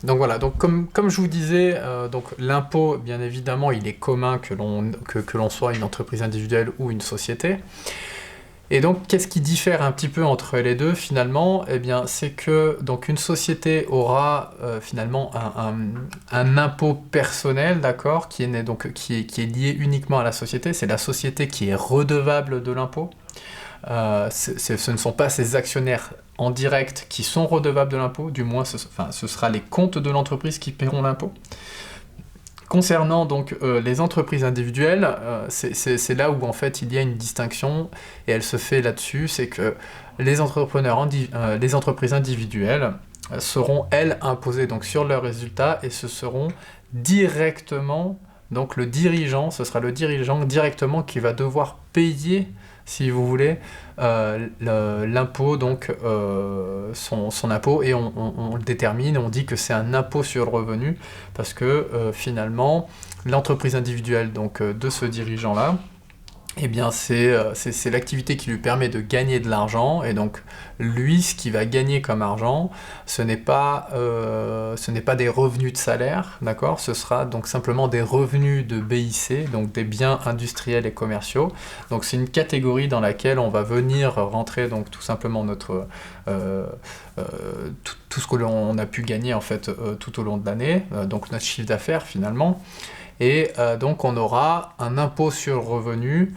Donc voilà, donc comme je vous disais, donc l'impôt, bien évidemment, il est commun que l'on soit une entreprise individuelle ou une société. Et donc, qu'est-ce qui diffère un petit peu entre les deux finalement? Eh bien, c'est que donc une société aura finalement un impôt personnel, d'accord, qui est lié uniquement à la société. C'est la société qui est redevable de l'impôt. Ce ne sont pas ses actionnaires en direct qui sont redevables de l'impôt, du moins ce sera les comptes de l'entreprise qui paieront l'impôt. Concernant donc les entreprises individuelles, c'est là où en fait il y a une distinction et elle se fait là-dessus, c'est que les entreprises individuelles seront elles imposées donc sur leurs résultats et ce seront directement donc ce sera le dirigeant directement qui va devoir payer, si vous voulez, l'impôt, donc son impôt, et on le détermine, on dit que c'est un impôt sur le revenu, parce que finalement, l'entreprise individuelle donc, de ce dirigeant-là, eh bien c'est l'activité qui lui permet de gagner de l'argent, et donc lui, ce qu'il va gagner comme argent, ce n'est pas des revenus de salaire, d'accord? Ce sera donc simplement des revenus de BIC, donc des biens industriels et commerciaux. Donc c'est une catégorie dans laquelle on va venir rentrer donc tout simplement tout ce que l'on a pu gagner en fait tout au long de l'année, donc notre chiffre d'affaires finalement. Et donc on aura un impôt sur le revenu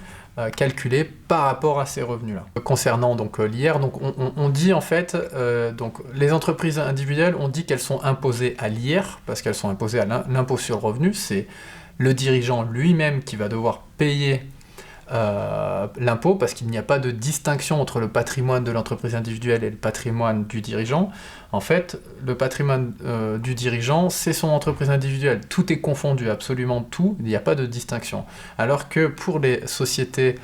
calculé par rapport à ces revenus-là. Concernant donc l'IR, donc on dit en fait, donc les entreprises individuelles, on dit qu'elles sont imposées à l'IR, parce qu'elles sont imposées à l'impôt sur le revenu, c'est le dirigeant lui-même qui va devoir payer l'impôt, parce qu'il n'y a pas de distinction entre le patrimoine de l'entreprise individuelle et le patrimoine du dirigeant. En fait, le patrimoine du dirigeant, c'est son entreprise individuelle. Tout est confondu, absolument tout, il n'y a pas de distinction. Alors que pour les sociétés,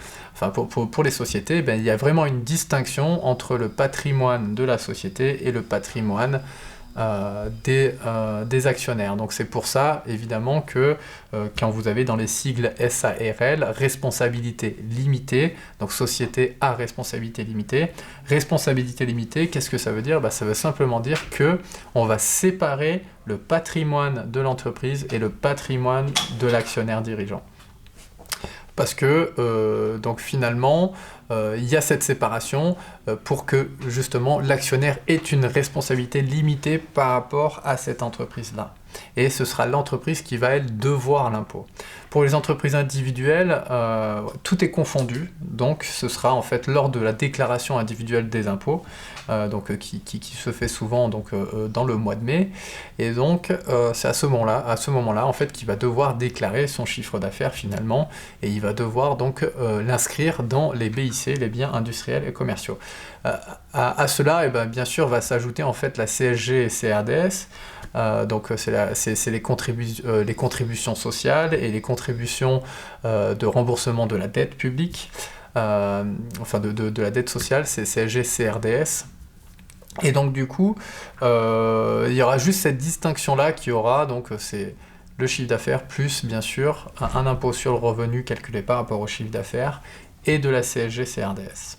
pour les sociétés, ben, il y a vraiment une distinction entre le patrimoine de la société et le patrimoine des actionnaires. Donc c'est pour ça évidemment que quand vous avez dans les sigles SARL, responsabilité limitée, donc société à responsabilité limitée, qu'est-ce que ça veut dire? Ça veut simplement dire que on va séparer le patrimoine de l'entreprise et le patrimoine de l'actionnaire dirigeant. Parce que donc finalement, il y a cette séparation pour que justement l'actionnaire ait une responsabilité limitée par rapport à cette entreprise-là. Et ce sera l'entreprise qui va, elle, devoir l'impôt. Pour les entreprises individuelles, tout est confondu, donc ce sera en fait lors de la déclaration individuelle des impôts, donc, qui se fait souvent donc, dans le mois de mai, et donc c'est à ce moment-là en fait qu'il va devoir déclarer son chiffre d'affaires finalement, et il va devoir donc l'inscrire dans les BIC, les biens industriels et commerciaux. À cela, bien sûr, va s'ajouter en fait la CSG et CRDS, donc c'est les contributions sociales et les contributions de remboursement de la dette publique, de la dette sociale, c'est CSG, CRDS. Et donc du coup, il y aura juste cette distinction-là qui aura, donc c'est le chiffre d'affaires plus, bien sûr, un impôt sur le revenu calculé par rapport au chiffre d'affaires et de la CSG, CRDS.